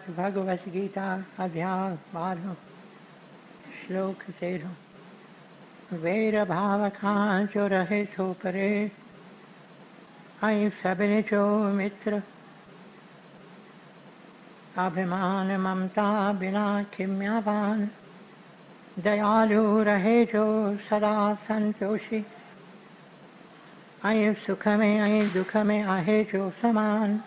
भगवत गीता अध्याय 12 श्लोक 13। वैर भाव खां जो रहे सो परे, आई सबने जो मित्र। अभिमान ममता बिना किम्यावान, दयालु रहे जो सदा संतोषी। आई सुख में आई दुख में आहे जो समान,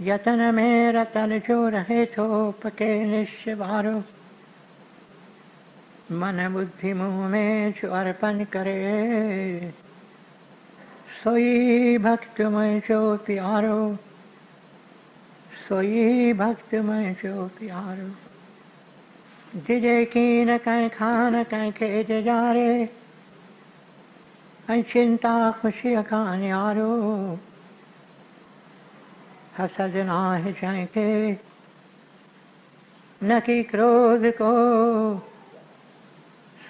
यतन में रतन जो रहे तो पके निश्चवारो। मन बुद्धि मुँह में जो अर्पण करे, सोई भक्त में जो प्यारो, सोई भक्त में जो प्यारो। जिजे की न कहीं खान कहीं खेज जारे, चिंता खुशी खान यारो। हसद नाहि जाके न कि क्रोध को,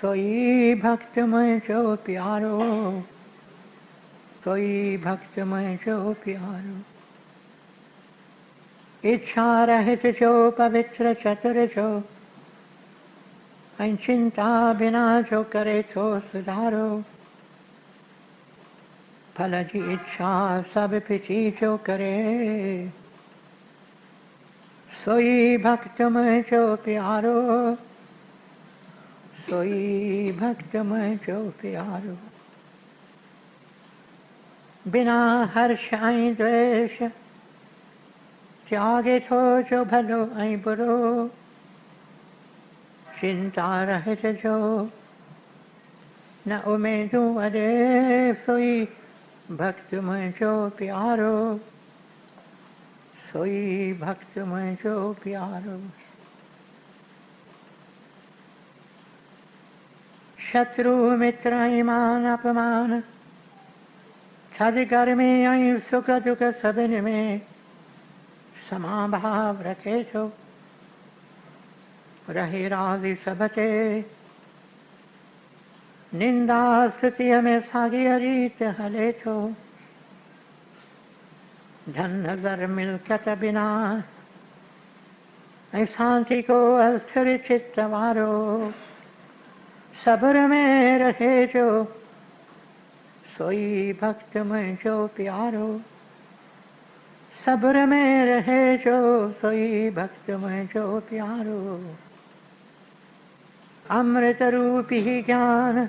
सोई भक्त में जो प्यारो, सोई भक्त में जो प्यारो। इच्छा रहित जो पवित्र चतुर जो, चिंता बिना जो करे तो सुधारो। फल की इच्छा सब पिछी जो करे, सोई भक्त में जो प्यारो, सोई भक्त में जो प्यारो। बिना हर्ष आई द्वेष, त्यागे तो जो भलो आई बुरो। चिंता रहित जो न उमेदू अरे, सोई भक्त में जो प्यारो, सोई भक्त में जो प्यारो। शत्रु मित्र ईमान अपमान, छद गर्मी आई सुख दुख सबिन में समाभाव रखे तो। रहे राजी सबते, निंदा स्तुति में सागी रीत हले तो। धन नजर मिलकत बिना, शांति को अस्थिर चित्त वारो। सब्र में रहे जो, सोई भक्त में जो प्यारो। सब्र में रहे जो, सोई भक्त में जो प्यारो। अमृत रूपी ज्ञान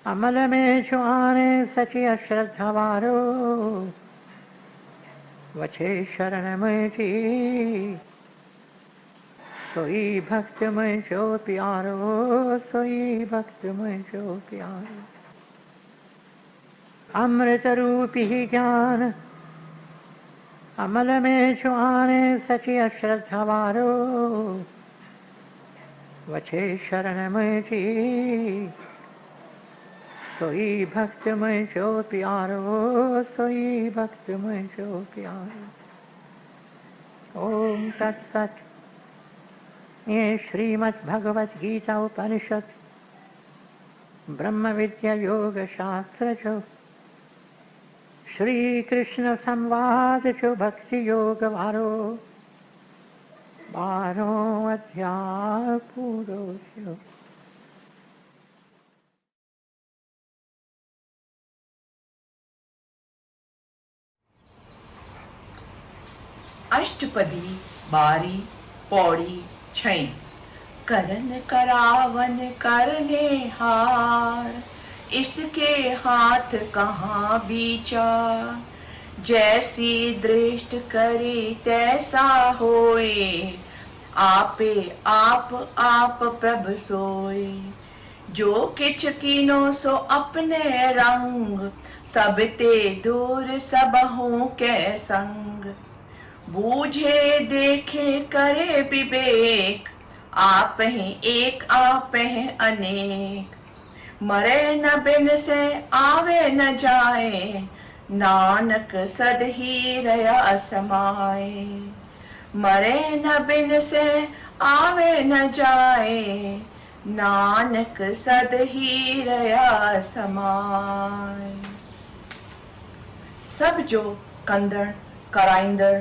अमल में जो आने, सची अश्रद्धा वारो। वछे शरण में जी, सोई भक्त में जो प्यारो, सोई भक्त में जो प्यारो। अमृत रूपी ज्ञान अमल में जो आने, सची अश्रद्धा वारो। वछे शरण में जी, सोई भक्त में जो प्यारो, सोई भक्त में जो प्यारो। ओम तत्सत। ये श्रीमद् भगवत गीता उपनिषद ब्रह्म विद्या योग शास्त्र जो, श्री कृष्ण संवाद जो भक्ति योग वारो। 12 अध्याय पूरो जो। अष्टपदी बारी पौड़ी 6। करन करावन करने हार, इसके हाथ कहाँ बीचा। जैसी दृष्ट करी तैसा होए, आपे आप प्रभ सोए। जो किछ कीनो सो अपने रंग, सब ते दूर सबहु के संग। बूझे देखे करे विवेक, आप ही एक आप ही अनेक। मरे न बिन से आवे न जाए, नानक सद ही रया समाए। मरे न बिन से आवे न जाए, नानक सद ही रया समाए। सब जो कंदड़ कराइंदड़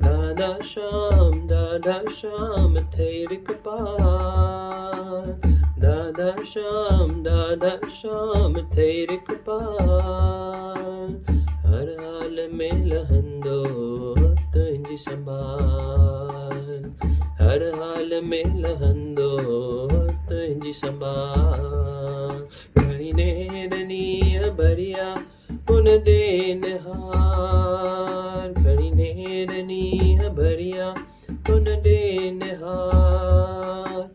Dada Sham Theri Kapal, Dada Sham Theri Kapal, Har haal mein lahando tunji sambal, Har haal mein lahando tunji sambal, Khari nerani abariya un den haar, Khari nerani abariya un den haar,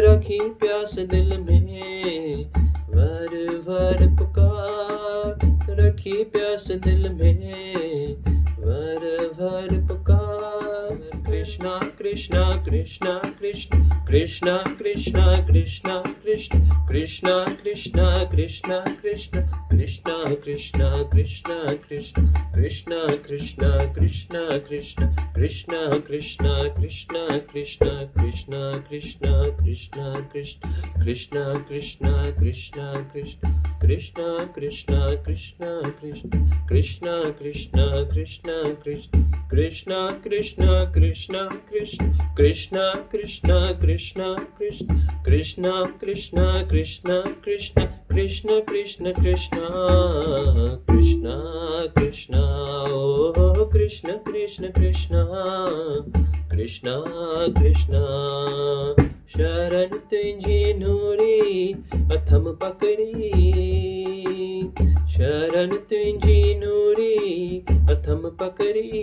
रखी प्यास दिल में भर भर पुकार, रखी प्यास दिल में भर भर पुकार। कृष्णा कृष्णा कृष्णा कृष्ण कृष्णा कृष्णा कृष्णा कृष्ण कृष्णा कृष्णा कृष्णा कृष्ण कृष्णा कृष्णा कृष्णा कृष्ण कृष्णा कृष्णा कृष्णा कृष्ण कृष्णा कृष्णा कृष्णा कृष्णा कृष्णा कृष्णा कृष्णा कृष्ण कृष्णा कृष्णा कृष्णा कृष्ण कृष्णा कृष्णा कृष्णा कृष्ण कृष्णा कृष्णा कृष्णा कृष्ण कृष्णा कृष्णा कृष्णा कृष्ण कृष्णा कृष्णा कृष्णा कृष्ण कृष्णा कृष्णा कृष्णा कृष्ण कृष्ण कृष्ण कृष्णा कृष्णा कृष्णा ओ कृष्ण कृष्ण कृष्णा कृष्णा कृष्णा शरण तुझी नूरी अथम पकड़ी, शरण तुझी नूरी अथम पकड़ी,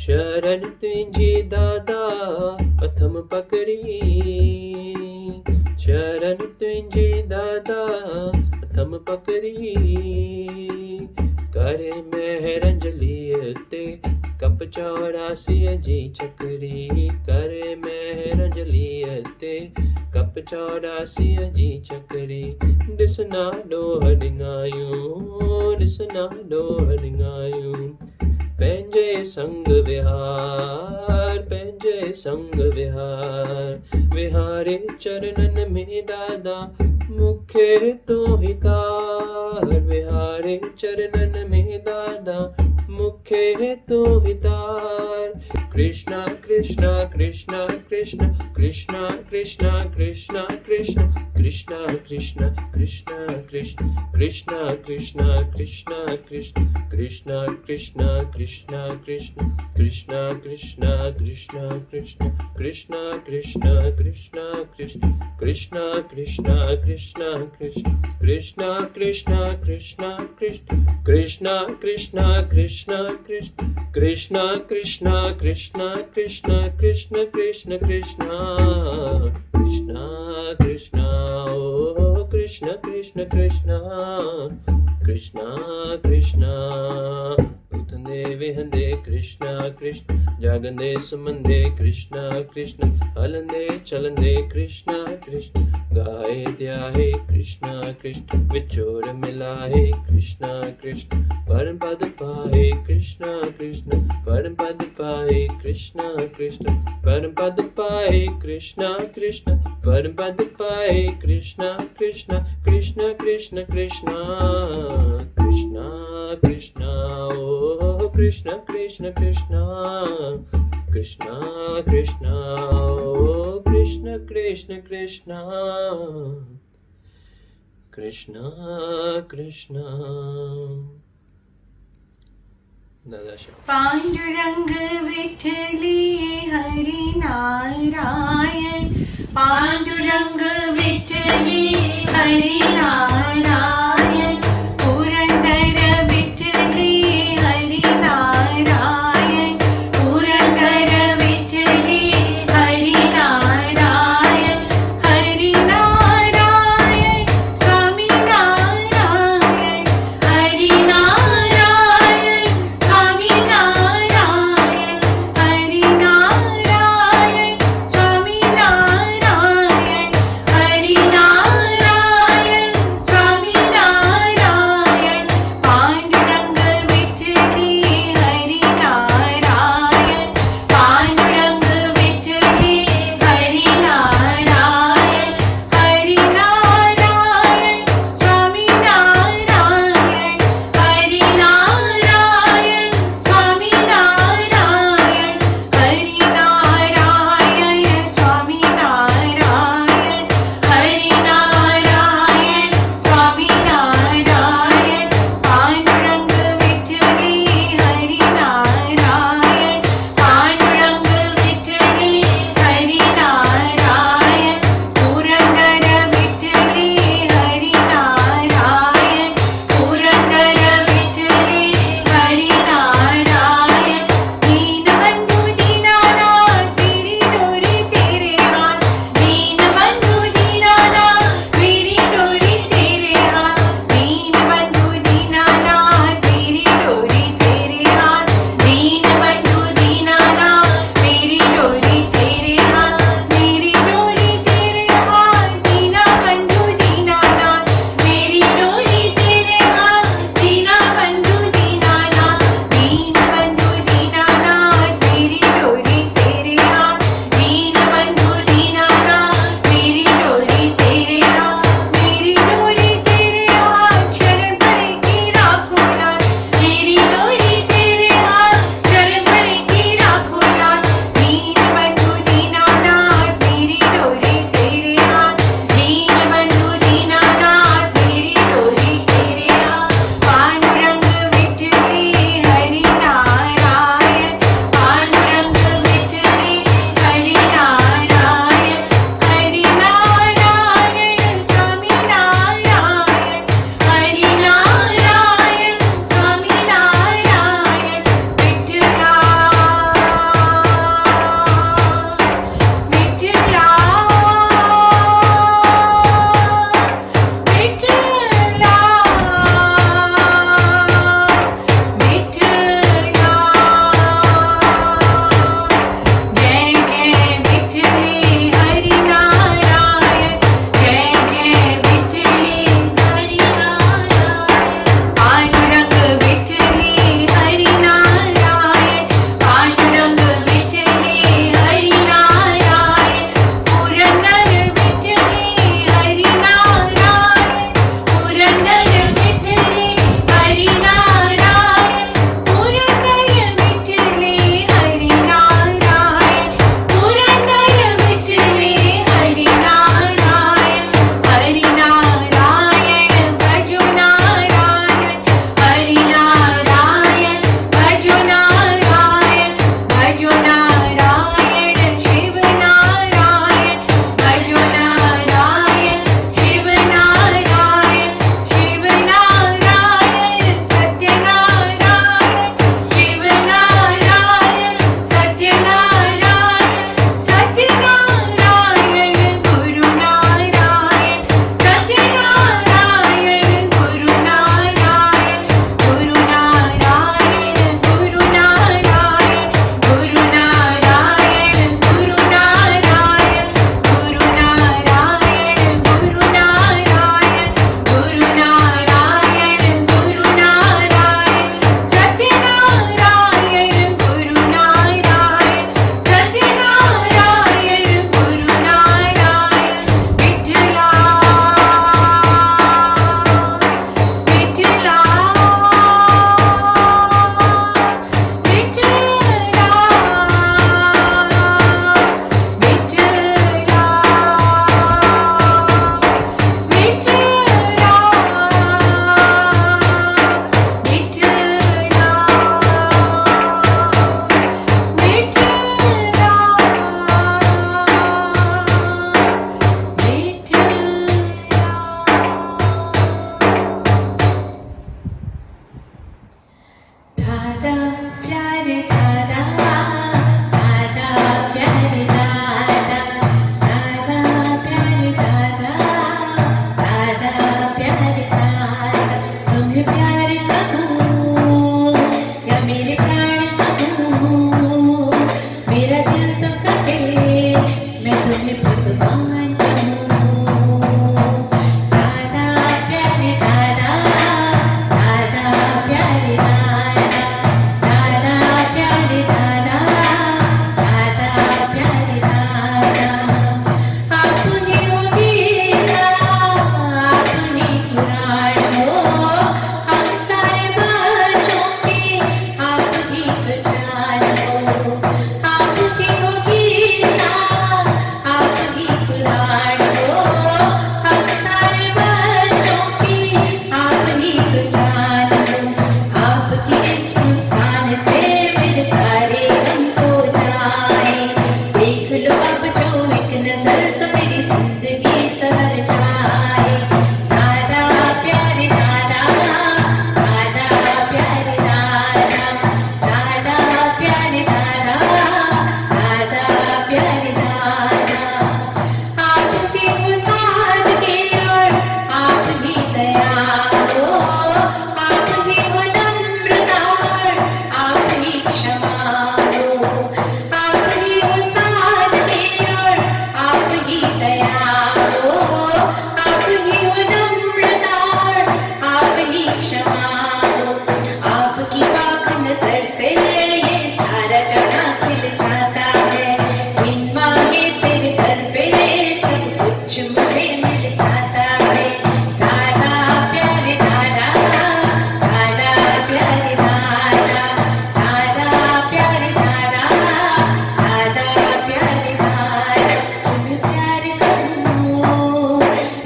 शरण तुझी दादा अथम पकड़ी, शरण तुझी दादा अथम पकड़ी, करे मेहरंजली ते कप चौरासी जी चकरी, करे मेहरंजली ते कप चौरासी जी चकरी, ॾिसना ॾोहरिंगायूं ॾिसना ॾोहरिंगायूं, पंहिंजे संग विहार पंहिंजे संग विहार, विहारे चरणन में दादा मुखे तो ही तार, विहारे चरणन में दादा मुखे तो ही तार। कृष्णा कृष्णा कृष्णा कृष्ण कृष्णा कृष्णा कृष्णा कृष्ण कृष्णा कृष्णा कृष्णा कृष्ण कृष्णा कृष्णा कृष्णा कृष्ण कृष्णा कृष्णा कृष्णा कृष्ण कृष्णा कृष्णा कृष्णा कृष्ण कृष्णा कृष्णा कृष्णा कृष्ण कृष्णा कृष्णा कृष्णा कृष्ण कृष्णा कृष्णा कृष्णा कृष्ण कृष्णा कृष्णा कृष्णा कृष्ण कृष्णा कृष्णा कृष्णा कृष्ण कृष्ण कृष्ण कृष्णा कृष्णा कृष्णा ओ कृष्ण कृष्ण कृष्णा कृष्णा कृष्णा उठंदे वेहंदे कृष्णा कृष्ण जागंदे सुमंदे कृष्णा कृष्ण हलंदे चलंदे कृष्णा कृष्ण गाए ध्याए कृष्णा कृष्ण विचोर मिलाए कृष्णा कृष्ण परम पद पाए कृष्णा कृष्ण परम पद पाए कृष्णा कृष्ण परम पद पाए कृष्णा कृष्ण परम पद पाए कृष्णा कृष्ण कृष्ण कृष्ण कृष्णा कृष्णा कृष्णा ओ कृष्ण कृष्ण कृष्णा कृष्णा कृष्णा ओ कृष्ण कृष्ण कृष्णा कृष्णा कृष्णा दादा श्याम पांडुरंग विठली हरि नारायण, पांडुरंग विठली हरि नारायण, पुरंदर विठली हरि नारायण, पुरंदर विठली हरि नारायण, हरि नारायण स्वामी नारायण, हरि नारायण स्वामी नारायण, हरि नारायण स्वामी नारायण,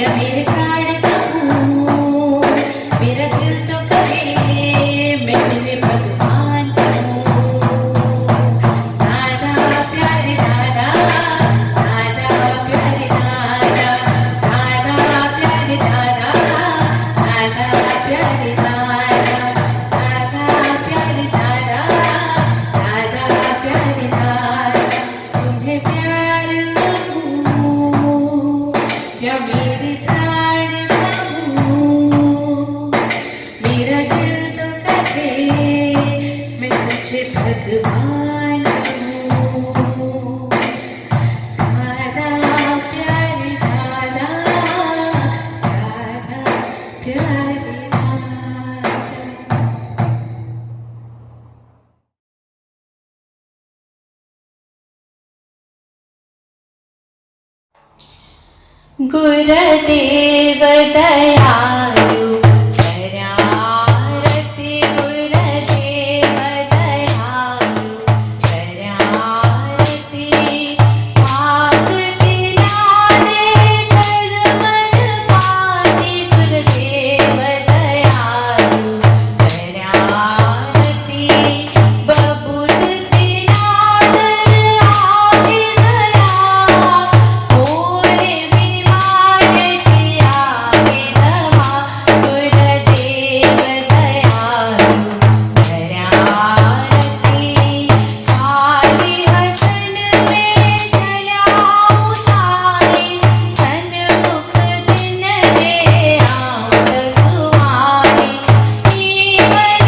या मेरे प्राण कहूँ, मेरा दिल तो कहे मैं तुम्हें भगवान कहूँ। दादा प्यारे दादा, दादा प्यारे दादा, दादा प्यारे दादा, दादा प्यारे दादा, दादा प्यारे दादा, दादा प्यारे दादा। तुम्हें प्यार कहूँ या मेरे प्राण कहूँ, मेरा दिल तो कहे मैं तुझे भगवान कहूँ। दादा प्यारे दादा, दादा प्यारे दादा। गुरुदेव दयालु शरणारति, गुरुदेव दयालु शरणारति। मांगती नादे कर मन मांगी, गुरुदेव दयालु शरणारति। बबूत दीनादर आहि दया, मोरे बीमार जिया के दवा, गुरुदेव दयालु शरणारति। खाली हसन में चला उतारी, सन्मुख दिन जे आंख सुहारी।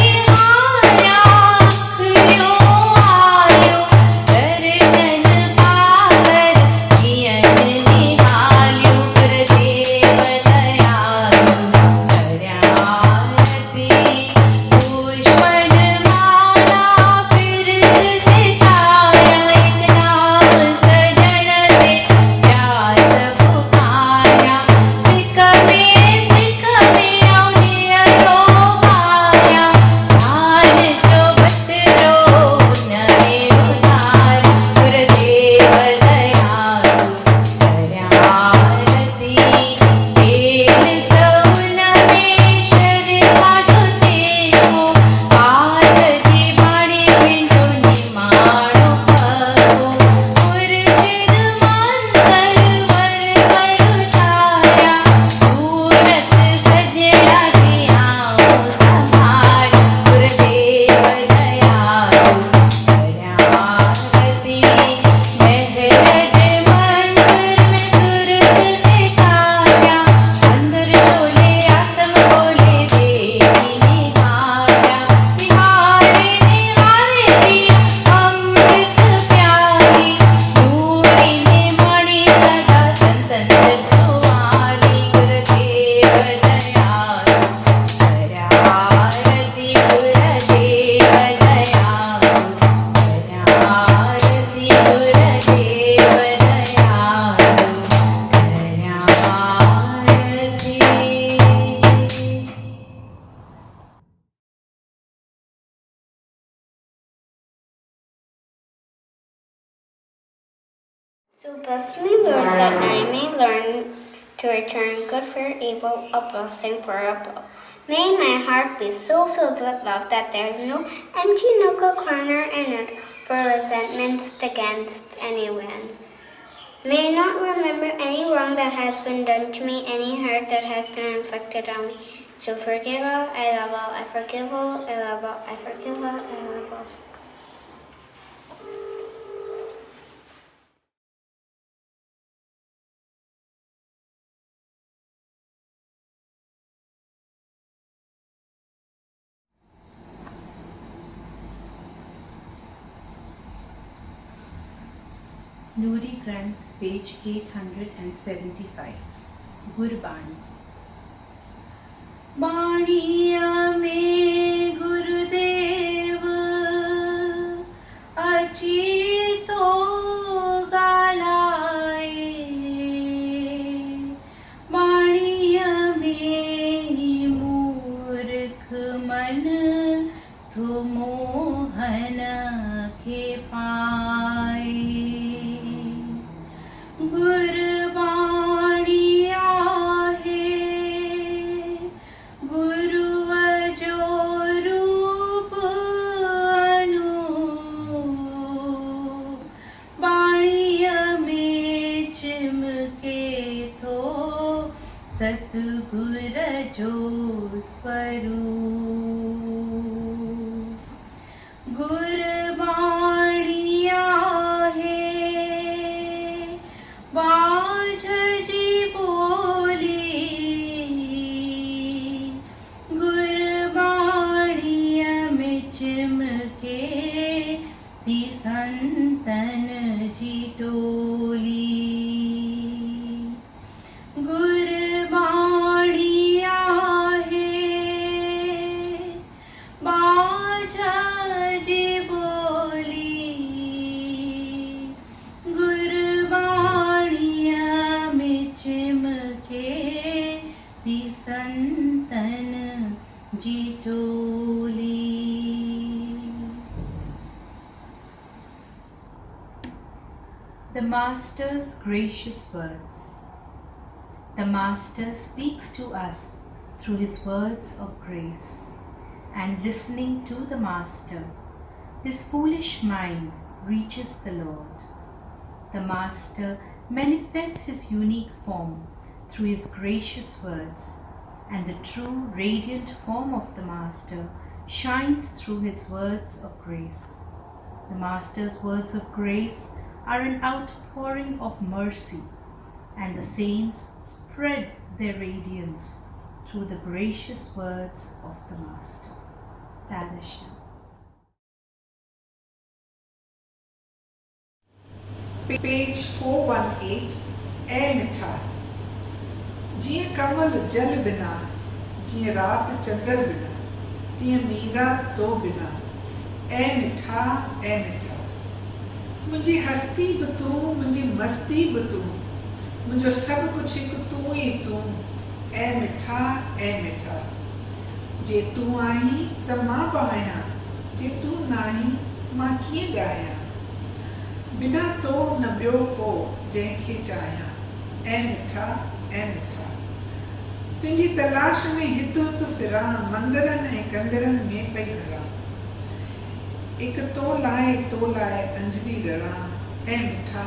निहारा अखियों आयो, दर्शन पाकर जियन निहाल्यो, गुरुदेव दयालु शरणारति। पुष्पन माला बिरद से छाया, एक नाम सजन दे प्यास पुकारा। सिख में अवलियरो माया, ध्यान जो बतरो नहे उधार, गुरुदेव दयालु शरणारति। तेल कौन में शर्मा जो देखो, आरती बाणी बिंदु निमाणो पगो। मुर्शिद मंतर वर वर छाया, सूरत सजड़ा दिया संभार, गुरुदेव दयालु शरणारति। महरज मंदिर में सुरत ने छाया, अंदर झोले आत्म बोले बेटी निहारा। निहारे निहारे दिया अमृत प्यारी, सूरी ने मणि सदा संतंतर सुहाली, गुरुदेव दयालु शरणारति। गुरुदेव दयालु शरणारति, गुरुदेव दयालु शरणारति। So bless me, Lord, that I may learn to return good for evil, a blessing for a blow. May my heart be so filled with love that there's no empty nook or corner in it for resentments against anyone. May I not remember any wrong that has been done to me, any hurt that has been inflicted on me. So forgive all, I love all, I forgive all, I love all, I forgive all, I love all. Nuri Granth, page 875. Gurbani. बाणिया में गुरुदेव अचितो गालाए, बाणिया में मूर्ख मन तो मोहन के पाए। गुरबाणी सतगुर जो स्वरूप। गुरबाणिया है बाझ जी बोली, गुरबाणिया में चिमके ती संतन जी टोली। गुरबाणिया है बाझा जी बोली, गुरबाणिया में चिमके ती संतन जी टोली। The Master's gracious words. The Master speaks to us through his words of grace, and listening to the Master, this foolish mind reaches the Lord. The Master manifests his unique form through his gracious words, and the true radiant form of the Master shines through his words of grace. The Master's words of grace are an outpouring of mercy, and the saints spread their radiance through the gracious words of the Master. Dadasha. Page 418. ए मिठा जीअं कमल जल बिना, जीअं रात चंदर बिना, तीअं मीरा तो बिना। ए मिठा मुंहिंजी हस्ती बि तूं, मुंहिंजी मस्ती बि तूं, मुंहिंजो सभु कुझु हिकु तूं ई तूं। ए मिठा जे तूं आहीं त मां बि आहियां, जे तूं न आहीं मां कीअं ॻायां। बिना तो न ॿियो को जंहिंखे चाहियां। ए मिठा तुंहिंजी तलाश में हिते हुते फिरां, मंदरनि ऐं कंदरनि में पई घरां। हिकु तो लाइ अंजलि रड़ां। ए मिठा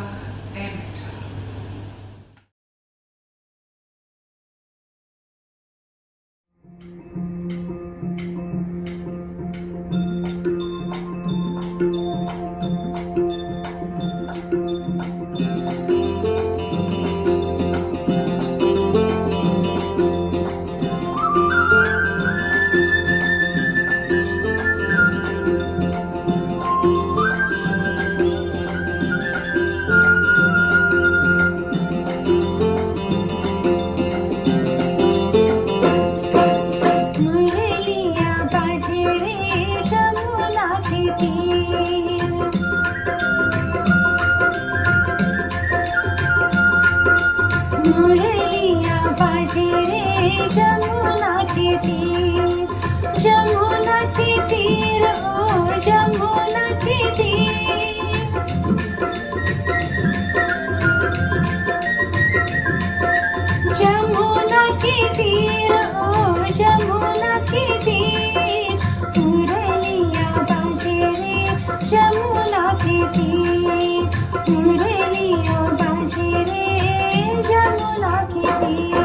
मुरलिया बाजे रे जमुना के तीर, जमुना के तीर, ओ जमुना के तीर। जमुना के तीर, ओ जमुना के तीर। मुरलिया बाजे रे जमुना के तीर, मुरलिया बाजे रे जमुना के तीर।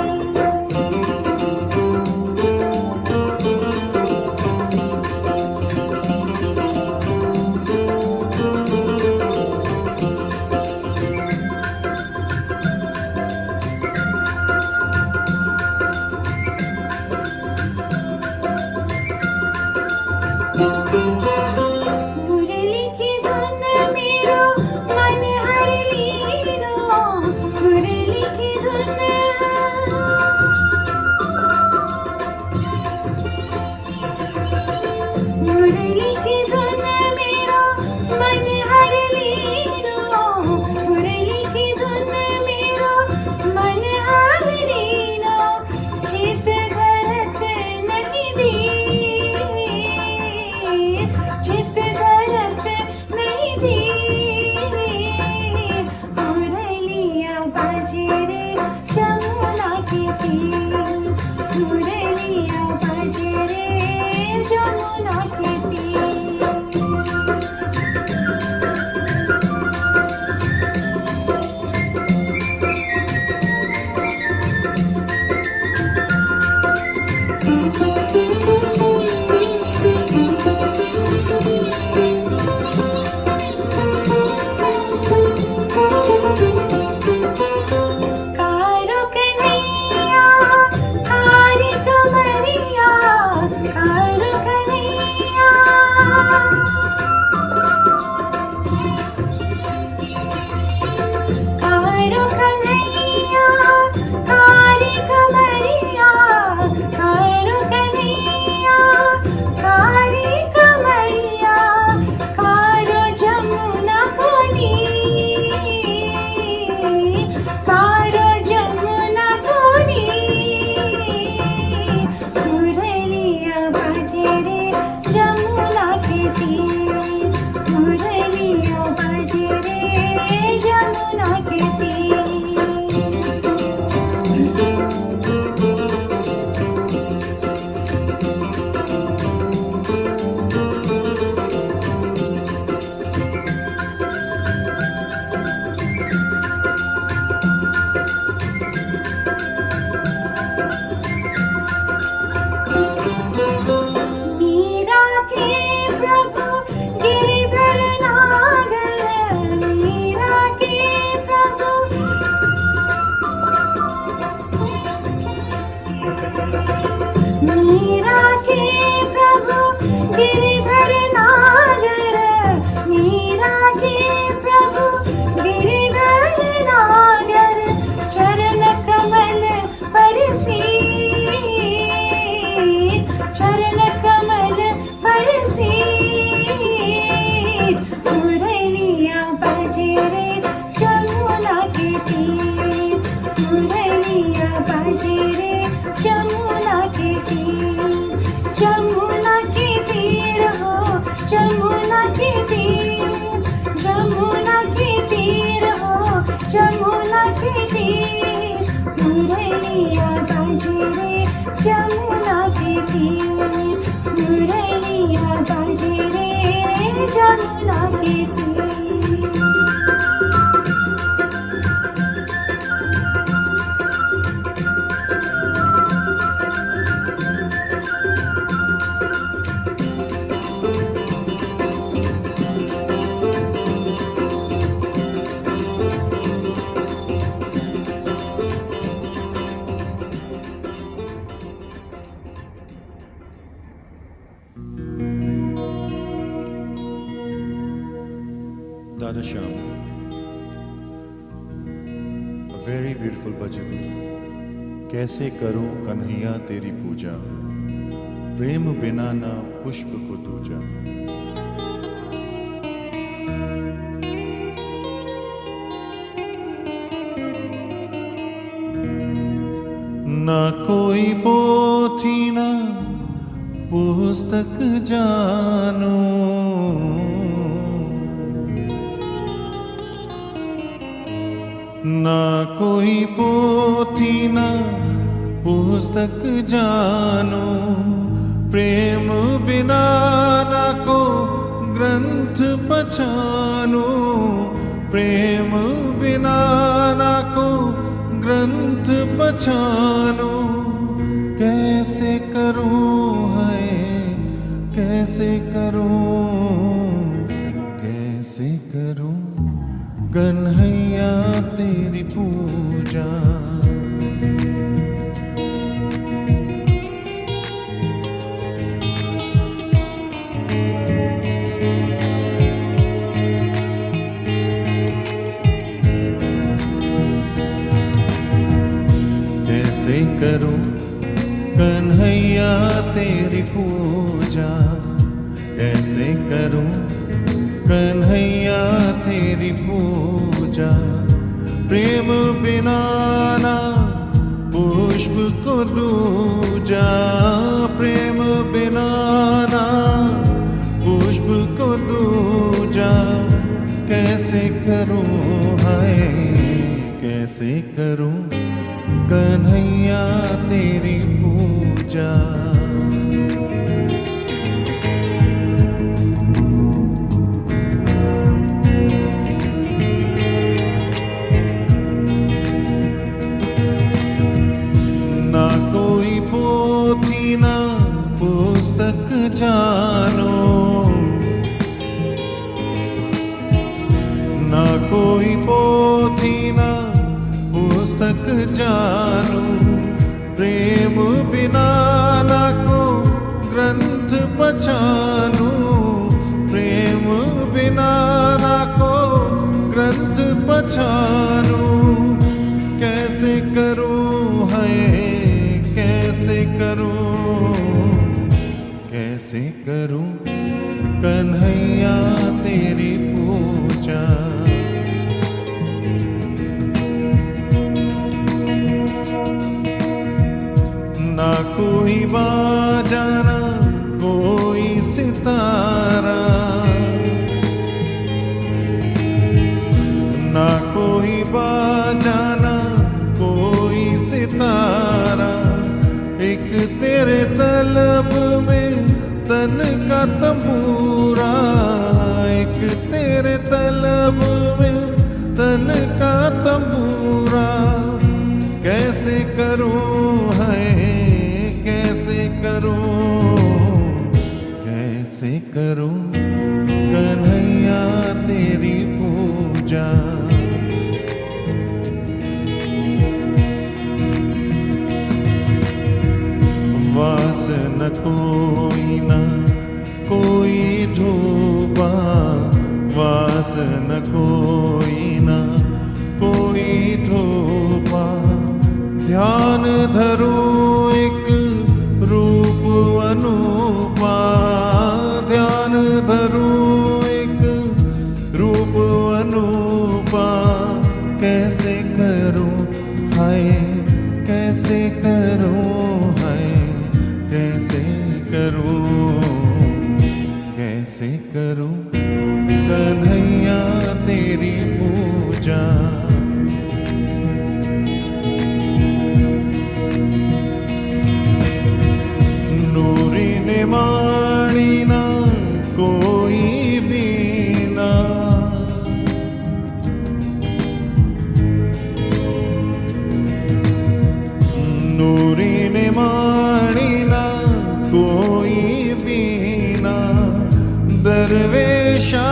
कारी कमरिया कारो कन्हैया कारी कमरिया कारो जमुना कोनी कारो जमुना कोनी मुरलिया बाजे रे जमुना के तीर मुरलिया बाजे रे जमुना के तीर मीरा के प्रभु गिरिधर नागर मीरा के प्रभु मीरा के प्रभु गिरिधर नागर मीरा के प्रभु गिरिधर नागर चरण कमल परसी चरण कमल परसी मुरलिया बाजे रे जमुना के तीर मुरलिया बाजे रे जमुना के तीर जमुना के तीर हो जमुना के तीर जमुना के तीर हो जमुना के तीर मुरलिया बाजे रे जमुना के तीर मुरलिया बाजे रे जमुना के तीर Dada Shyam, a very beautiful bhajan. कैसे करूं कन्हैया तेरी पूजा, प्रेम बिना ना पुष्प को दूजा। ना कोई पोथी ना पुस्तक जानो, ना कोई पोथी ना पुस्तक जानो, प्रेम बिना ना को ग्रंथ पछानो, प्रेम बिना ना को ग्रंथ पछानो। कैसे करूं है कैसे करूं कन्हैया तेरी पूजा। कैसे करूं कन्हैया तेरी पूजा, कैसे करूं कन्हैया तेरी पूजा। प्रेम बिना ना पुष्प को दूजा, प्रेम बिना ना पुष्प को दूजा। कैसे करूं हाय कैसे करूं कन्हैया तेरी पूजा। ना कोई पोथी ना पुस्तक जानो, ना कोई पोथी ना पुस्तक जानो। प्रेम बिना ना को ग्रंथ पछानो, प्रेम बिना ना को ग्रंथ पछानो। कैसे करूं करूं कन्हैया तेरी पूजा। ना कोई बाजा ना कोई सितारा, ना कोई बाजा ना कोई सितारा, एक तेरे तलब में तन का तंबूरा, एक तेरे तलब में तन का तंबूरा। कैसे करूं है कैसे करूं कन्हैया तेरी पूजा। वास न कोई न कोई ढूबा, वास न कोई न कोई ढूबा। ध्यान धरो एक रूप अनूपा, ध्यान धरो एक रूप अनूपा। कैसे करूं हाय कैसे करूं हाय कैसे करूं कन्हैया तेरी पूजा। नूरी ने माणी ना कोई बीना, नूरी ने माणी ना कोई बीना। दरवेशा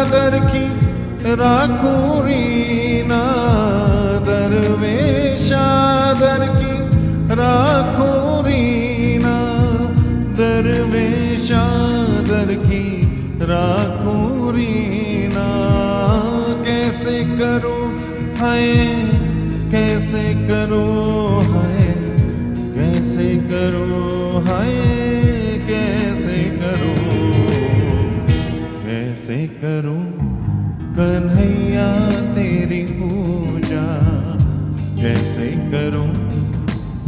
दर की राखूं रीना, दरवेशा दर की राखूं रीना। दरवेशा दर की राखूं रीना। कैसे करूं हाय कैसे करूं हाय कैसे करूं हाय कैसे करूं कन्हैया तेरी पूजा। कैसे करूं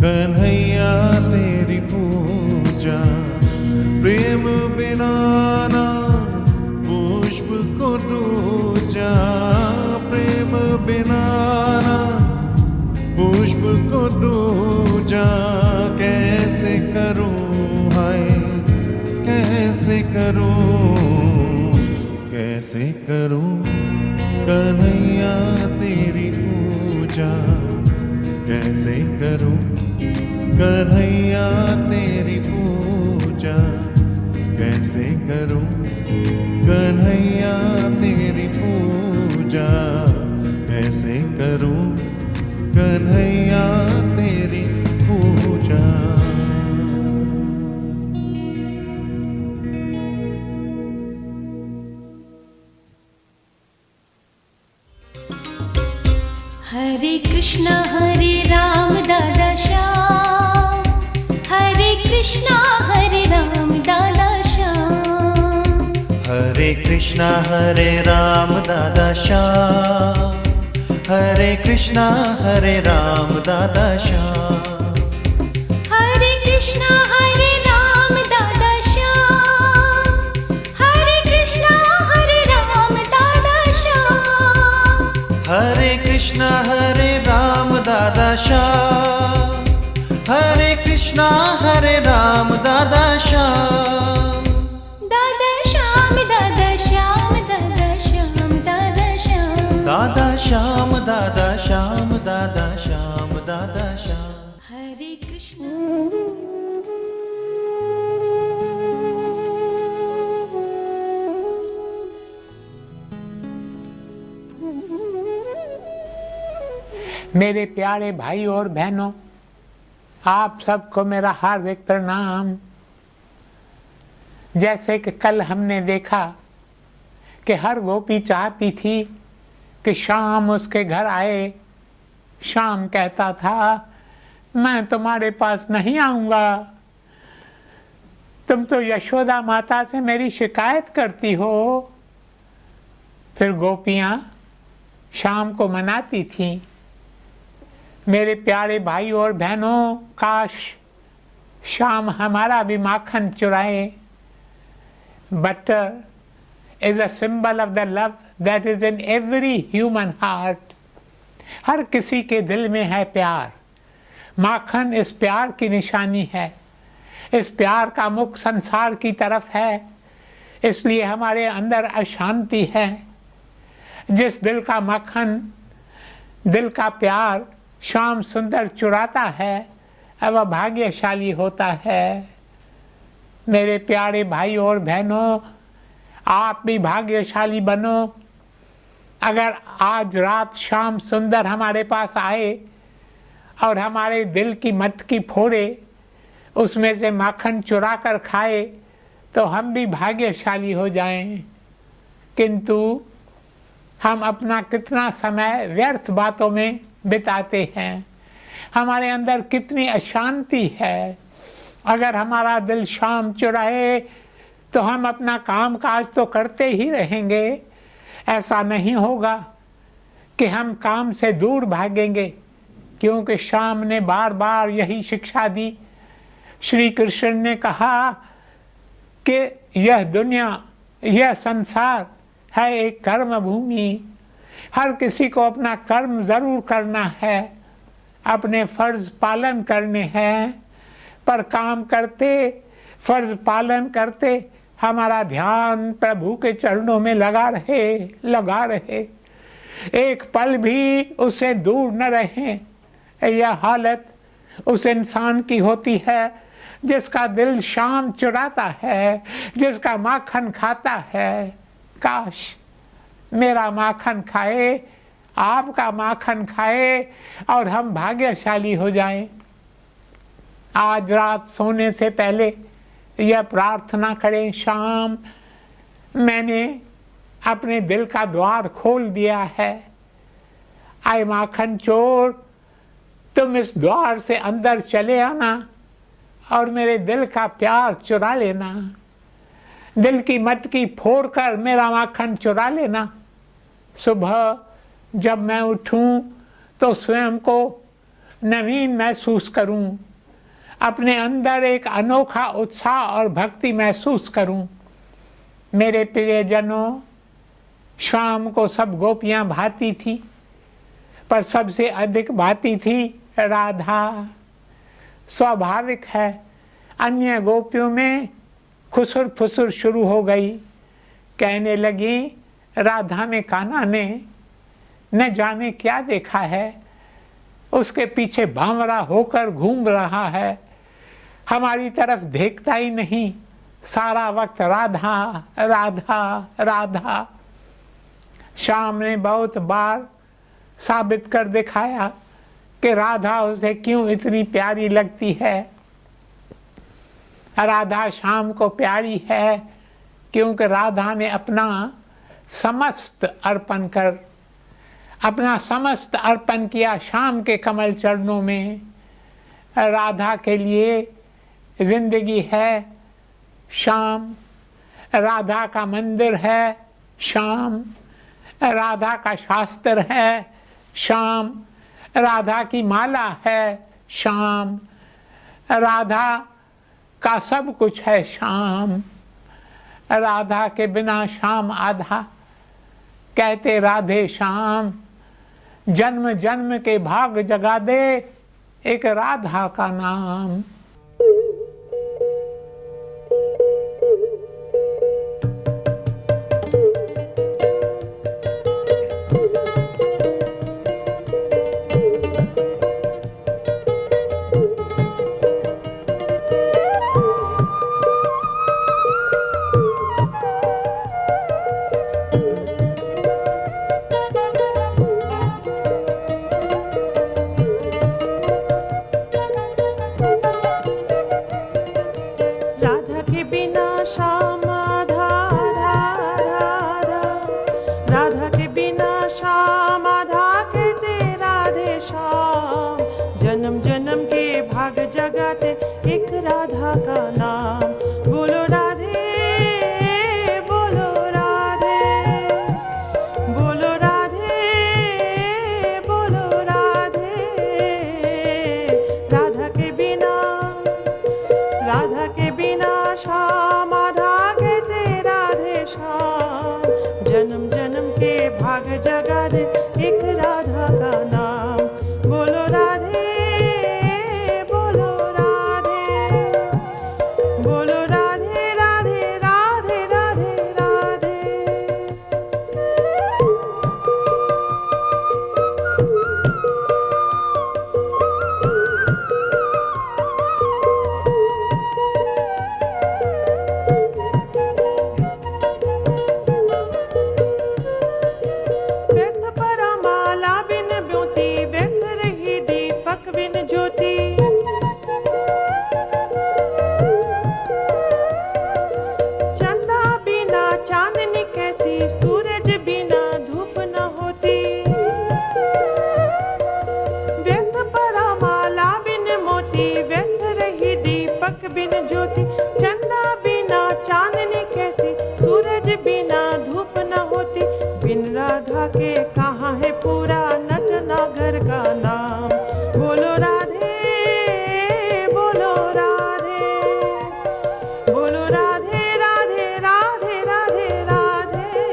कन्हैया तेरी पूजा। प्रेम बिना ना पुष्प को दूजा, प्रेम बिना ना पुष्प को दूजा। कैसे करूं हाय कैसे करूं कन्हैया तेरी पूजा। कैसे करूं कन्हैया तेरी पूजा। कैसे करूं कन्हैया तेरी पूजा। कैसे करूं कन्हैया तेरी पूजा। हरे कृष्णा हरे राम दादा श्याम, हरे कृष्णा हरे राम दादा श्याम। हरे कृष्णा हरे राम दादा श्याम, हरे कृष्णा हरे राम दादा श्याम। हरे कृष्णा हरे राम दादा श्याम, हरे कृष्णा हरे राम दादा श्याम। हरे कृष्णा हरे राम दादा श्याम, हरे कृष्णा हरे राम दादा श्याम। दादा श्याम दादा श्याम दादा श्याम दादा श्याम। दादा श्याम दादा श्याम दादा श्याम दादा श्याम। हरे कृष्णा। मेरे प्यारे भाई और बहनों, आप सबको मेरा हार्दिक प्रणाम। जैसे कि कल हमने देखा कि हर गोपी चाहती थी कि श्याम उसके घर आए। श्याम कहता था मैं तुम्हारे पास नहीं आऊंगा, तुम तो यशोदा माता से मेरी शिकायत करती हो। फिर गोपियां शाम को मनाती थीं, मेरे प्यारे भाई और बहनों, काश शाम हमारा भी माखन चुराए। Butter is a symbol of the love that is in every human heart. हर किसी के दिल में है प्यार। माखन इस प्यार की निशानी है। इस प्यार का मुख संसार की तरफ है, इसलिए हमारे अंदर अशांति है। जिस दिल का माखन, दिल का प्यार श्याम सुंदर चुराता है, वह भाग्यशाली होता है। मेरे प्यारे भाई और बहनों, आप भी भाग्यशाली बनो। अगर आज रात श्याम सुंदर हमारे पास आए और हमारे दिल की मटकी फोड़े, उसमें से माखन चुरा कर खाए, तो हम भी भाग्यशाली हो जाएं। किंतु हम अपना कितना समय व्यर्थ बातों में बिताते हैं। हमारे अंदर कितनी अशांति है। अगर हमारा दिल शाम चुराए तो हम अपना काम काज तो करते ही रहेंगे। ऐसा नहीं होगा कि हम काम से दूर भागेंगे, क्योंकि शाम ने बार बार यही शिक्षा दी। श्री कृष्ण ने कहा कि यह दुनिया, यह संसार है एक कर्म भूमि। हर किसी को अपना कर्म जरूर करना है, अपने फर्ज पालन करने हैं, पर काम करते, फर्ज पालन करते हमारा ध्यान प्रभु के चरणों में लगा रहे, एक पल भी उससे दूर न रहे। यह हालत उस इंसान की होती है जिसका दिल शाम चुराता है, जिसका माखन खाता है। काश मेरा माखन खाए, आपका माखन खाए और हम भाग्यशाली हो जाएं। आज रात सोने से पहले यह प्रार्थना करें, शाम मैंने अपने दिल का द्वार खोल दिया है। आए माखन चोर, तुम इस द्वार से अंदर चले आना और मेरे दिल का प्यार चुरा लेना। दिल की मटकी फोड़कर मेरा माखन चुरा लेना। सुबह जब मैं उठूं तो स्वयं को नवीन महसूस करूं, अपने अंदर एक अनोखा उत्साह और भक्ति महसूस करूं। मेरे प्रियजनों, शाम को सब गोपियां भाती थी, पर सबसे अधिक भाती थी राधा। स्वाभाविक है, अन्य गोपियों में खुसुर फुसुर शुरू हो गई। कहने लगी, राधा में कान्हा ने न जाने क्या देखा है, उसके पीछे भांवरा होकर घूम रहा है, हमारी तरफ देखता ही नहीं, सारा वक्त राधा राधा राधा। शाम ने बहुत बार साबित कर दिखाया कि राधा उसे क्यों इतनी प्यारी लगती है। राधा शाम को प्यारी है क्योंकि राधा ने अपना समस्त अर्पण किया शाम के कमल चरणों में। राधा के लिए जिंदगी है शाम, राधा का मंदिर है शाम, राधा का शास्त्र है शाम, राधा की माला है शाम, राधा का सब कुछ है शाम। राधा के बिना शाम आधा। कहते राधे श्याम, जन्म जन्म के भाग जगा दे एक राधा का नाम। जन्म जन्म के भाग जगाते एक राधा का नाम। होती। चंदा बिना चांदनी कैसी, सूरज बिना धूप न होती। व्यर्थ पड़ा माला बिन मोती, व्यर्थ रही दीपक बिन ज्योति। चंदा बिना चांदनी कैसी, सूरज बिना धूप न होती। बिन राधा के कहाँ है पूरा नटनागर का नाम। बोलो राधे, बोलो राधे, बोलो राधे राधे राधे राधे राधे।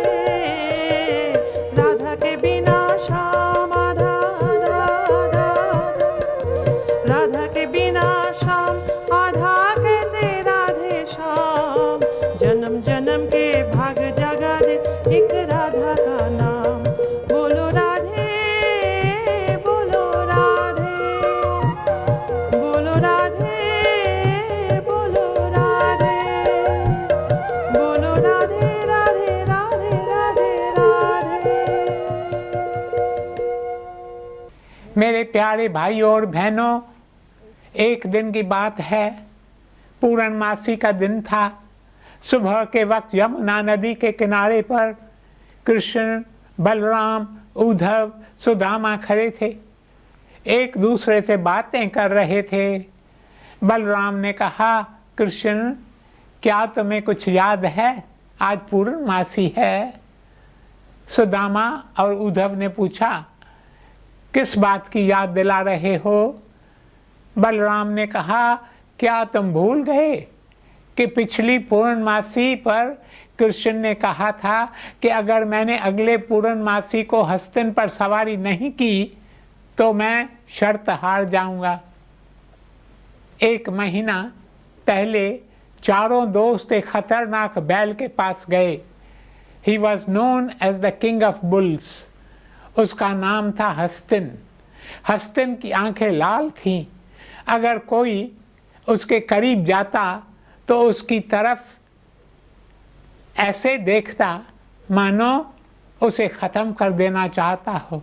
राधा के बिना श्याम आधा आधा आधा, राधा के बिना श्याम आधा कहते राधे श्याम। जन्म जन्म के भाग जगा दे एक राधा का नाम। बोलो राधे, बोलो राधे, बोलो राधे, बोलो राधे, बोलो राधे राधे राधे राधे राधे। मेरे प्यारे भाइयों और बहनों, एक दिन की बात है, पूर्णमासी का दिन था। सुबह के वक्त यमुना नदी के किनारे पर कृष्ण, बलराम, उद्धव, सुदामा खड़े थे, एक दूसरे से बातें कर रहे थे। बलराम ने कहा, कृष्ण क्या तुम्हें कुछ याद है, आज पूर्णमासी है। सुदामा और उद्धव ने पूछा, किस बात की याद दिला रहे हो। बलराम ने कहा, क्या तुम भूल गए कि पिछली पूर्णमासी पर कृष्ण ने कहा था कि अगर मैंने अगले पूर्णमासी को हस्तिन पर सवारी नहीं की तो मैं शर्त हार जाऊंगा। एक महीना पहले चारों दोस्त एक खतरनाक बैल के पास गए। He was known as the king of bulls. उसका नाम था हस्तिन। हस्तिन की आंखें लाल थीं। अगर कोई उसके करीब जाता तो उसकी तरफ ऐसे देखता मानो उसे ख़त्म कर देना चाहता हो।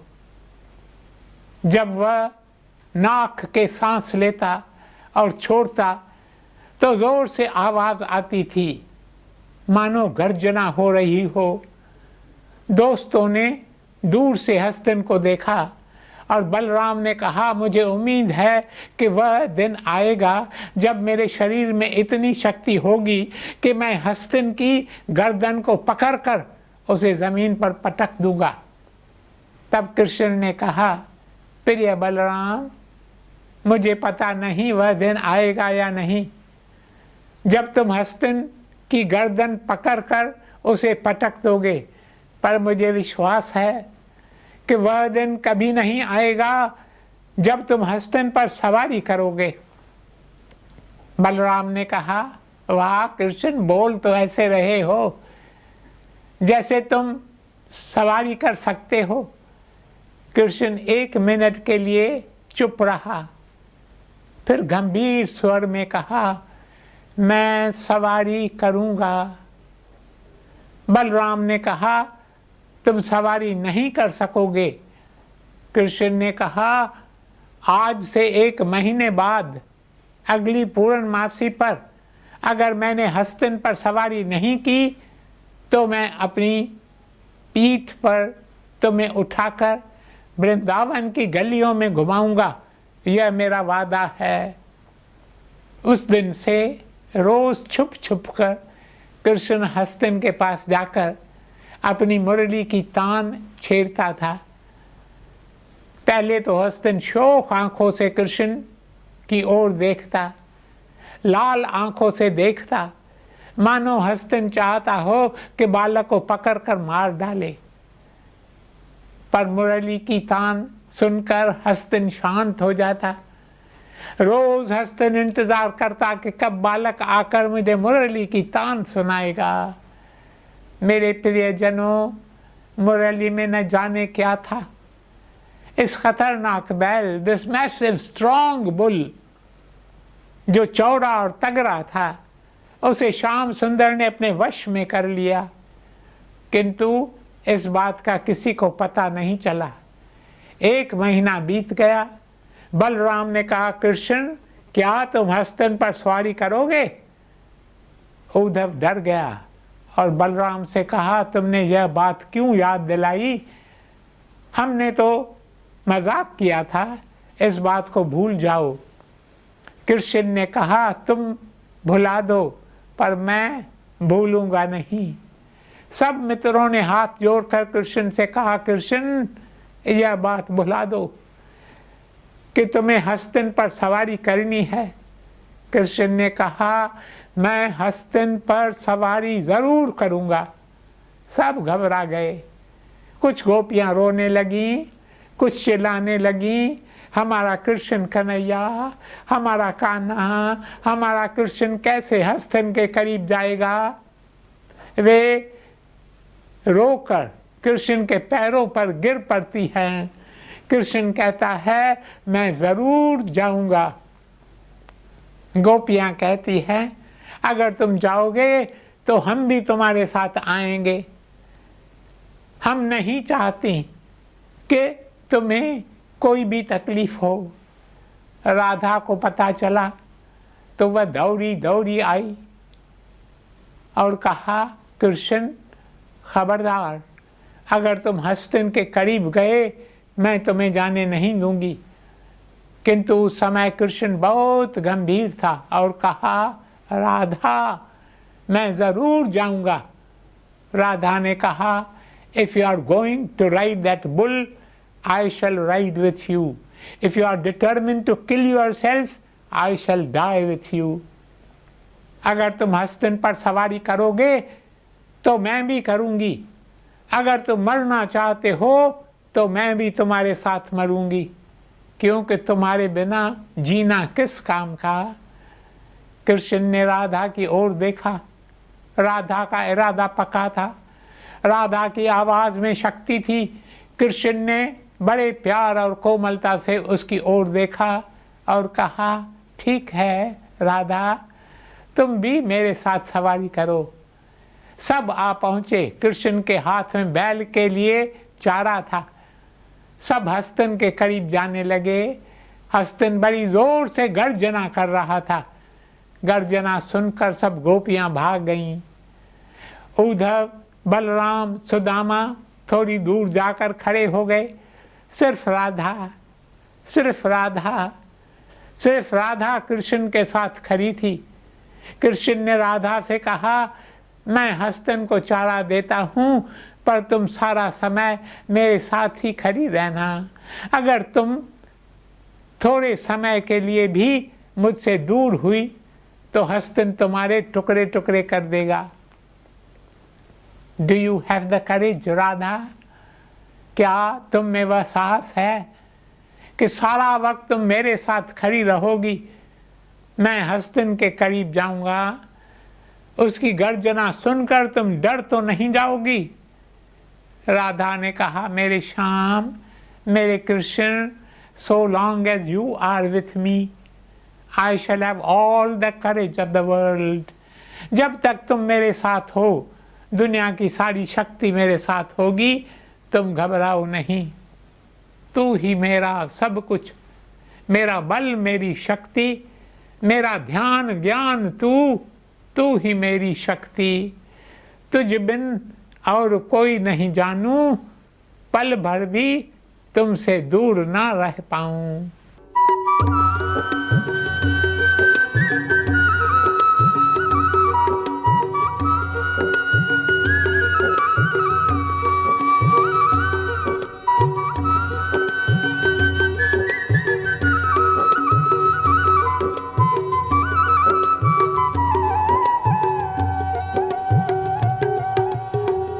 जब वह नाक के सांस लेता और छोड़ता तो ज़ोर से आवाज़ आती थी, मानो गर्जना हो रही हो। दोस्तों ने दूर से हस्तिन को देखा और बलराम ने कहा, मुझे उम्मीद है कि वह दिन आएगा जब मेरे शरीर में इतनी शक्ति होगी कि मैं हस्तिन की गर्दन को पकड़कर उसे ज़मीन पर पटक दूंगा। तब कृष्ण ने कहा, प्रिय बलराम, मुझे पता नहीं वह दिन आएगा या नहीं जब तुम हस्तिन की गर्दन पकड़कर उसे पटक दोगे, पर मुझे विश्वास है कि वह दिन कभी नहीं आएगा जब तुम हस्तिन पर सवारी करोगे। बलराम ने कहा, वाह कृष्ण, बोल तो ऐसे रहे हो जैसे तुम सवारी कर सकते हो। कृष्ण 1 मिनट के लिए चुप रहा, फिर गंभीर स्वर में कहा, मैं सवारी करूंगा। बलराम ने कहा, तुम सवारी नहीं कर सकोगे। कृष्ण ने कहा, आज से 1 महीने बाद अगली पूर्णमासी पर अगर मैंने हस्तिन पर सवारी नहीं की तो मैं अपनी पीठ पर तुम्हें उठाकर वृंदावन की गलियों में घुमाऊंगा, यह मेरा वादा है। उस दिन से रोज छुप छुप कर कृष्ण हस्तिन के पास जाकर अपनी मुरली की तान छेड़ता था। पहले तो हस्तिन शोक आंखों से कृष्ण की ओर देखता, लाल आंखों से देखता, मानो हस्तिन चाहता हो कि बालक को पकड़कर मार डाले। पर मुरली की तान सुनकर हस्तिन शांत हो जाता। रोज हस्तिन इंतजार करता कि कब बालक आकर मुझे मुरली की तान सुनाएगा। मेरे प्रियजनों, मुरली में न जाने क्या था। इस खतरनाक बैल, दिस मैसिव स्ट्रॉन्ग बुल, जो चौड़ा और तगड़ा था, उसे श्याम सुंदर ने अपने वश में कर लिया, किंतु इस बात का किसी को पता नहीं चला। 1 महीना बीत गया, बलराम ने कहा, कृष्ण क्या तुम हस्तिन पर सवारी करोगे? उद्धव डर गया और बलराम से कहा, तुमने यह बात क्यों याद दिलाई? हमने तो मजाक किया था, इस बात को भूल जाओ। कृष्ण ने कहा, तुम भुला दो पर मैं भूलूंगा नहीं। सब मित्रों ने हाथ जोड़कर कृष्ण से कहा, कृष्ण यह बात भुला दो कि तुम्हें हस्तिन पर सवारी करनी है। कृष्ण ने कहा, मैं हस्तिन पर सवारी जरूर करूंगा। सब घबरा गए। कुछ गोपियां रोने लगी, कुछ चिल्लाने लगी, हमारा कृष्ण कन्हैया, हमारा कान्हा, हमारा कृष्ण कैसे हस्तिन के करीब जाएगा। वे रोकर कृष्ण के पैरों पर गिर पड़ती हैं। कृष्ण कहता है, मैं जरूर जाऊंगा। गोपियां कहती हैं, अगर तुम जाओगे तो हम भी तुम्हारे साथ आएंगे। हम नहीं चाहती कि तुम्हें कोई भी तकलीफ हो। राधा को पता चला तो वह दौड़ी दौड़ी आई और कहा, कृष्ण खबरदार, अगर तुम हस्तिन के करीब गए मैं तुम्हें जाने नहीं दूंगी। किंतु उस समय कृष्ण बहुत गंभीर था और कहा, राधा मैं जरूर जाऊंगा। राधा ने कहा, if you are going to ride that bull, I shall ride with you. If you are determined to kill yourself, I shall die with you. अगर तुम हस्तिन पर सवारी करोगे तो मैं भी करूंगी। अगर तुम मरना चाहते हो तो मैं भी तुम्हारे साथ मरूंगी, क्योंकि तुम्हारे बिना जीना किस काम का। कृष्ण ने राधा की ओर देखा। राधा का इरादा पक्का था। राधा की आवाज में शक्ति थी। कृष्ण ने बड़े प्यार और कोमलता से उसकी ओर देखा और कहा, ठीक है राधा, तुम भी मेरे साथ सवारी करो। सब आ पहुंचे। कृष्ण के हाथ में बैल के लिए चारा था। सब हस्तिन के करीब जाने लगे। हस्तिन बड़ी जोर से गर्जना कर रहा था। गर्जना सुनकर सब गोपियां भाग गईं। उद्धव, बलराम, सुदामा थोड़ी दूर जाकर खड़े हो गए। सिर्फ राधा, सिर्फ राधा, सिर्फ राधा कृष्ण के साथ खड़ी थी। कृष्ण ने राधा से कहा, मैं हस्तिन को चारा देता हूँ, पर तुम सारा समय मेरे साथ ही खड़ी रहना। अगर तुम थोड़े समय के लिए भी मुझसे दूर हुई तो हस्तिन तुम्हारे टुकड़े टुकड़े कर देगा। Do you have the courage, Radha? क्या तुम में वह साहस है कि सारा वक्त तुम मेरे साथ खड़ी रहोगी? मैं हस्तिन के करीब जाऊंगा, उसकी गर्जना सुनकर तुम डर तो नहीं जाओगी? राधा ने कहा, मेरे श्याम, मेरे Krishna, so long as you are with me, I shall have all the courage of the world. जब तक तुम मेरे साथ हो, दुनिया की सारी शक्ति मेरे साथ होगी, तुम घबराओ नहीं। तू ही मेरा सब कुछ, मेरा बल, मेरी शक्ति, मेरा ध्यान ज्ञान, तू ही मेरी शक्ति। तुझ बिन और कोई नहीं जानूं, पल भर भी तुमसे दूर ना रह पाऊं।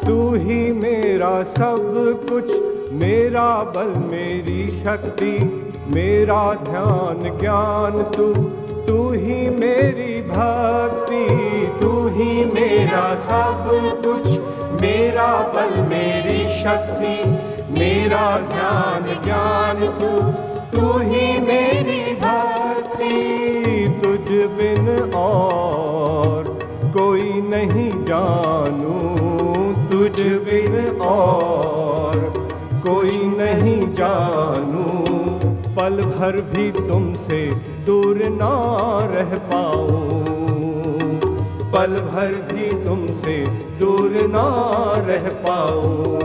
तू ही मेरा सब कुछ, मेरा बल, मेरी शक्ति, मेरा ध्यान ज्ञान, तू ही मेरी भक्ति। तू ही मेरा सब कुछ, मेरा बल, मेरी शक्ति, मेरा ध्यान ज्ञान, तू ही मेरी भक्ति। तुझ बिन और कोई नहीं जानू, तुझ बिन और कोई नहीं जानू, पल भर भी तुमसे दूर ना रह पाऊं, पल भर भी तुमसे दूर ना रह पाऊं।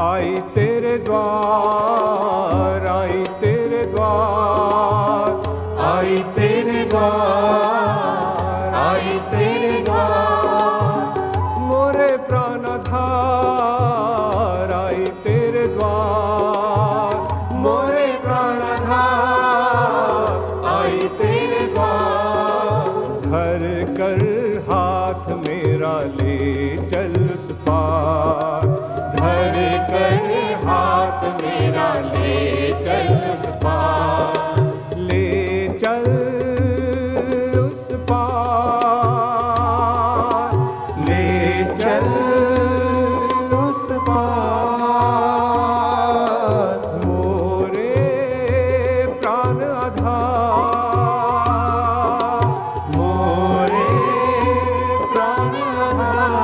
आई तेरे द्वार, आई तेरे द्वार, आई तेरे द्वार, आई तेरे द्वार, मोरे प्राणधार, आई तेरे द्वार, मोरे प्राणधार, आई तेरे द्वार। धर कर हाथ मेरा ले चल उस पार, धर कर हाथ मेरा ले चल उस पार, ले चल उस पार, ले चल उस पार, मोरे प्राण आधार, मोरे प्राण आधार,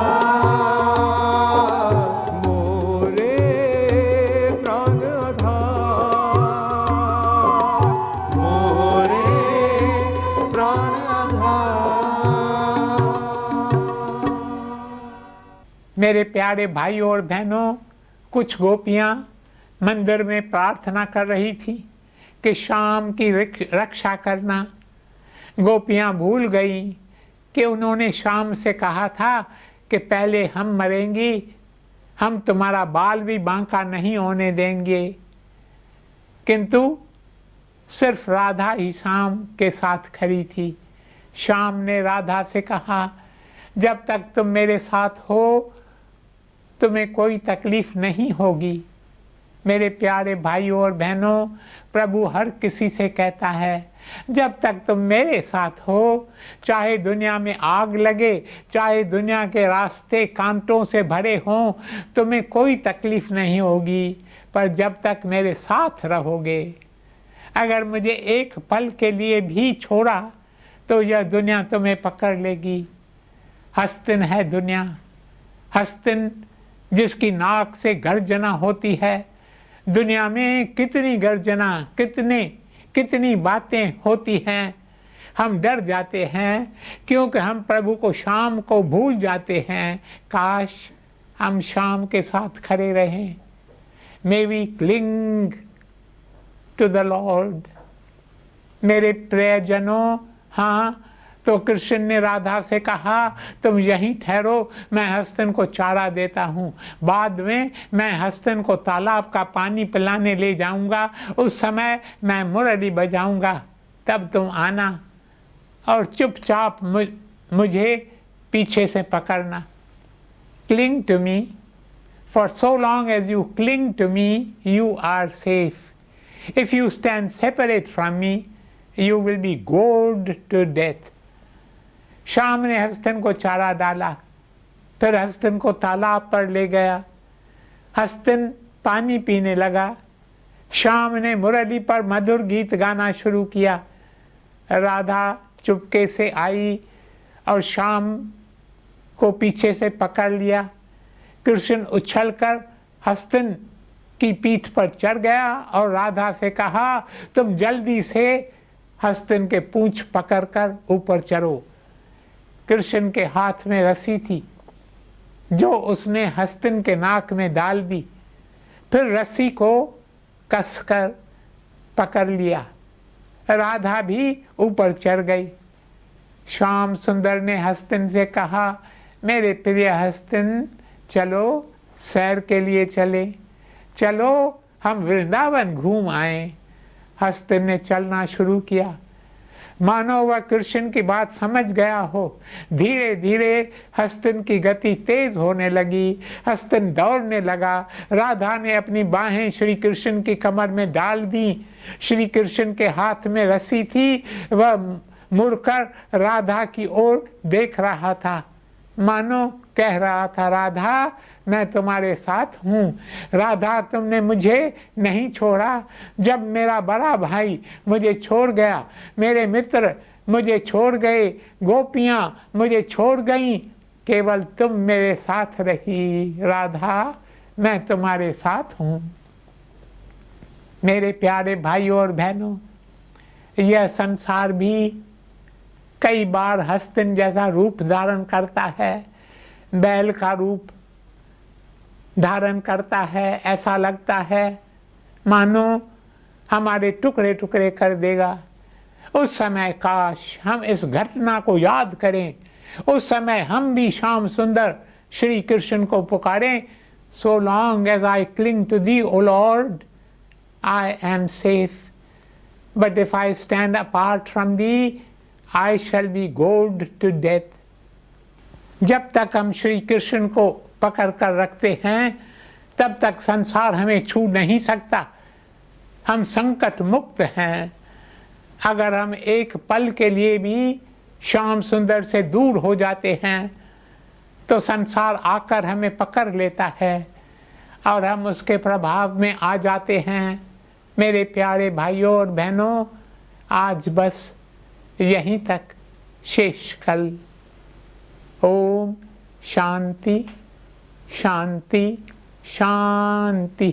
मोरे प्राण आधार, मोरे प्राण आधार। मेरे प्यारे भाइयों और बहनों, कुछ गोपियां मंदिर में प्रार्थना कर रही थी कि शाम की रक्षा करना। गोपियां भूल गई कि उन्होंने शाम से कहा था कि पहले हम मरेंगी, हम तुम्हारा बाल भी बांका नहीं होने देंगे। किंतु सिर्फ राधा ही शाम के साथ खड़ी थी। शाम ने राधा से कहा, जब तक तुम मेरे साथ हो तुम्हें कोई तकलीफ नहीं होगी। मेरे प्यारे भाइयों और बहनों, प्रभु हर किसी से कहता है, जब तक तुम मेरे साथ हो, चाहे दुनिया में आग लगे, चाहे दुनिया के रास्ते कांटों से भरे हों, तुम्हें कोई तकलीफ नहीं होगी। पर जब तक मेरे साथ रहोगे, अगर मुझे एक पल के लिए भी छोड़ा तो यह दुनिया तुम्हें पकड़ लेगी। हस्तिन है दुनिया, हस्तिन जिसकी नाक से गर्जना होती है। दुनिया में कितनी गर्जना, कितनी बातें होती हैं। हम डर जाते हैं क्योंकि हम प्रभु को शाम को भूल जाते हैं। काश हम शाम के साथ खड़े रहें। May we cling to the Lord। मेरे प्रियजनों, हाँ, तो कृष्ण ने राधा से कहा, तुम यहीं ठहरो, मैं हस्तिन को चारा देता हूँ। बाद में मैं हस्तिन को तालाब का पानी पिलाने ले जाऊँगा। उस समय मैं मुरली बजाऊँगा, तब तुम आना और चुपचाप मुझे पीछे से पकड़ना। Cling to me, for so long as you cling to me, you are safe. If you stand separate from me, you will be gored to death। शाम ने हस्तिन को चारा डाला, फिर हस्तिन को तालाब पर ले गया। हस्तिन पानी पीने लगा। शाम ने मुरली पर मधुर गीत गाना शुरू किया। राधा चुपके से आई और शाम को पीछे से पकड़ लिया। कृष्ण उछलकर हस्तिन की पीठ पर चढ़ गया और राधा से कहा, तुम जल्दी से हस्तिन के पूंछ पकड़कर ऊपर चढ़ो। कृष्ण के हाथ में रस्सी थी जो उसने हस्तिन के नाक में डाल दी, फिर रस्सी को कसकर पकड़ लिया। राधा भी ऊपर चढ़ गई। श्याम सुंदर ने हस्तिन से कहा, मेरे प्रिय हस्तिन, चलो सैर के लिए चले, चलो हम वृंदावन घूम आए। हस्तिन ने चलना शुरू किया। मानो वह कृष्ण की बात समझ गया हो। धीरे धीरे हस्तिन की गति तेज होने लगी। हस्तिन दौड़ने लगा। राधा ने अपनी बाहें श्री कृष्ण की कमर में डाल दी। श्री कृष्ण के हाथ में रस्सी थी। वह मुड़कर राधा की ओर देख रहा था। मानो कह रहा था, राधा मैं तुम्हारे साथ हूँ, राधा तुमने मुझे नहीं छोड़ा। जब मेरा बड़ा भाई मुझे छोड़ गया, मेरे मित्र मुझे छोड़ गए, गोपियाँ मुझे छोड़ गईं, केवल तुम मेरे साथ रही। राधा मैं तुम्हारे साथ हूँ। मेरे प्यारे भाइयों और बहनों, यह संसार भी कई बार हस्तिन जैसा रूप धारण करता है, बैल का रूप धारण करता है। ऐसा लगता है मानो हमारे टुकड़े टुकड़े कर देगा। उस समय काश हम इस घटना को याद करें, उस समय हम भी श्याम सुंदर श्री कृष्ण को पुकारें, So long as I cling to thee, O Lord, I am safe. But if I stand apart from thee, I shall be gored to death. जब तक हम श्री कृष्ण को पकड़ कर रखते हैं, तब तक संसार हमें छू नहीं सकता। हम संकट मुक्त हैं। अगर हम एक पल के लिए भी श्याम सुंदर से दूर हो जाते हैं, तो संसार आकर हमें पकड़ लेता है और हम उसके प्रभाव में आ जाते हैं। मेरे प्यारे भाइयों और बहनों, आज बस यहीं तक शेष कल। ओम शांति शांति शांति।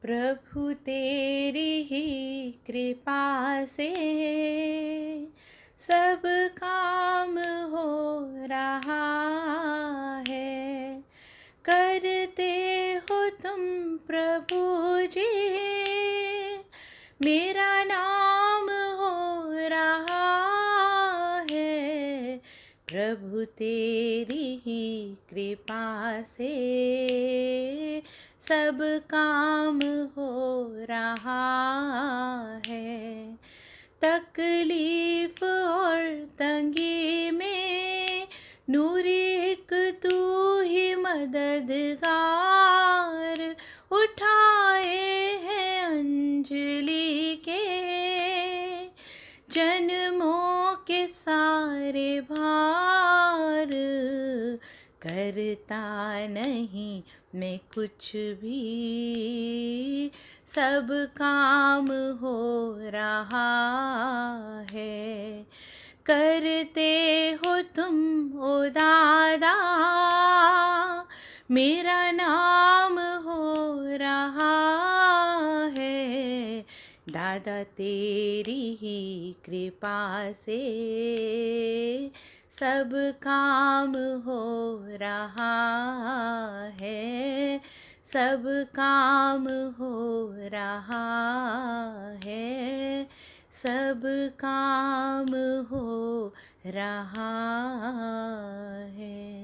प्रभु तेरी ही कृपा से सब काम हो रहा है। करते हो तुम प्रभु जी, मेरा नाम हो रहा है। प्रभु तेरी ही कृपा से सब काम हो रहा है। तकलीफ और तंगी में नूर एक तू ही मददगार, उठाए हैं अंजलि के जन्मों के सारे भार। करता नहीं मैं कुछ भी, सब काम हो रहा है। करते हो तुम ओ दादा, मेरा नाम हो रहा है। दादा तेरी ही कृपा से सब काम हो रहा है, सब काम हो रहा है, सब काम हो रहा है।